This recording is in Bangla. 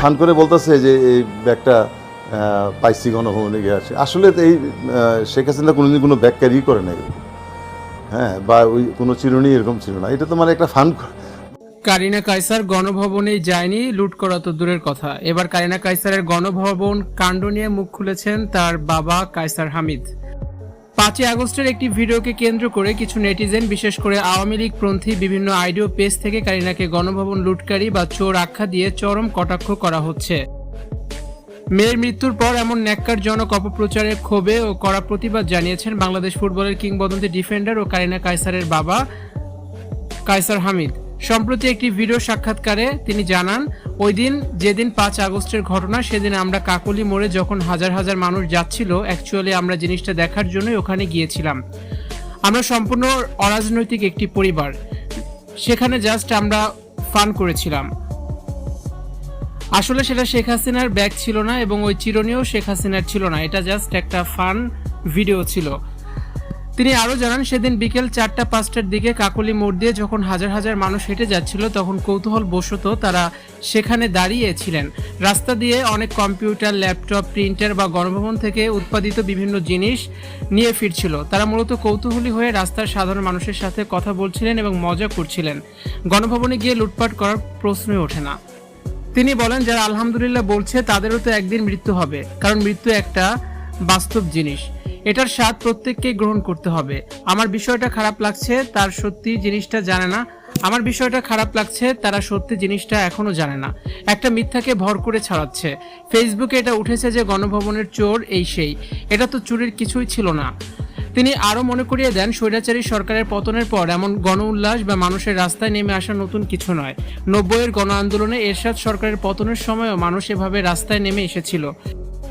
ফান করে বলতেছে যে এই ব্যাগটা পাইছি গণভবনে গিয়ে আসে। আসলে এই শেখ হাসিনা কোনোদিন কোনো ব্যাগ ক্যারি করে নাই, হ্যাঁ, বা ওই কোনো চিরুনি এরকম ছিল না। এটা তো মানে একটা ফান। কারিনা কায়সার গণভবনে যায়নি, লুট করা তো দূরের কথা, এবার কারিনা কায়সারের গণভবন কাণ্ড নিয়ে মুখ খুলেছেন তার বাবা কায়সার হামিদ। 5ই আগস্টের একটি ভিডিওকে কেন্দ্র করে কিছু নেটিজেন, বিশেষ করে আওয়ামী লীগপন্থী বিভিন্ন আইডিও পেজ থেকে কারিনাকে গণভবন লুটকারী বা চোর আখ্যা দিয়ে চরম কটাক্ষ করা হচ্ছে। মেয়ের মৃত্যুর পর এমন ন্যাক্কারজনক অপপ্রচারের ক্ষোভে ও কড়া প্রতিবাদ জানিয়েছেন বাংলাদেশ ফুটবলের কিংবদন্তি ডিফেন্ডার ও কারিনা কায়সারের বাবা কায়সার হামিদ। সম্প্রতি একটি ভিডিও সাক্ষাৎকারে তিনি জানান, ওই দিন যেদিন 5 আগস্টের ঘটনা, সেদিন আমরা কাকলি মোড়ে যখন হাজার হাজার মানুষ যাচ্ছিল, অ্যাকচুয়ালি আমরা জিনিসটা দেখার জন্যই ওখানে গিয়েছিলাম। আমরা সম্পূর্ণ অরাজনৈতিক একটি পরিবার, সেখানে জাস্ট আমরা ফান করেছিলাম। আসলে সেটা শেখ হাসিনার ব্যাগ ছিল না এবং ওই চিরুনিও শেখ হাসিনার ছিল না, এটা জাস্ট একটা ফান ভিডিও ছিল। তিনি আরও জানান, সেদিন বিকেল 4টা-5টার দিকে কাকলি মোড় দিয়ে যখন হাজার হাজার মানুষ হেঁটে যাচ্ছিল, তখন কৌতূহল বশত তারা সেখানে দাঁড়িয়েছিলেন। রাস্তা দিয়ে অনেক কম্পিউটার, ল্যাপটপ, প্রিন্টার বা গণভবন থেকে উৎপাদিত বিভিন্ন জিনিস নিয়ে ফিরছিল। তারা মূলত কৌতূহলী হয়ে রাস্তার সাধারণ মানুষের সাথে কথা বলছিলেন এবং মজা করছিলেন। গণভবনে গিয়ে লুটপাট করার প্রশ্নই ওঠে না। তিনি বলেন, যারা আলহামদুলিল্লাহ বলছে তাদেরও তো একদিন মৃত্যু হবে, কারণ মৃত্যু একটা বাস্তব জিনিস, এটার স্বাদ প্রত্যেককেই গ্রহণ করতে হবে। আমার বিষয়টা খারাপ লাগছে তার সত্যি জিনিসটা জানে না, আমার বিষয়টা খারাপ লাগছে তারা সত্যি জিনিসটা এখনো জানে না, একটা মিথ্যাকে ভর করে ছড়াচ্ছে। ফেসবুকে এটা উঠেছে যে গণভবনের চোর এই সেই, এটা তো চুরির কিছুই ছিল না। তিনি আরও মনে করিয়ে দেন, স্বৈরাচারী সরকারের পতনের পর এমন গণ উল্লাস বা মানুষের রাস্তায় নেমে আসা নতুন কিছু নয়। 90-এর গণ আন্দোলনে এরশাদ সরকারের পতনের সময়ও মানুষ এভাবে রাস্তায় নেমে এসেছিল।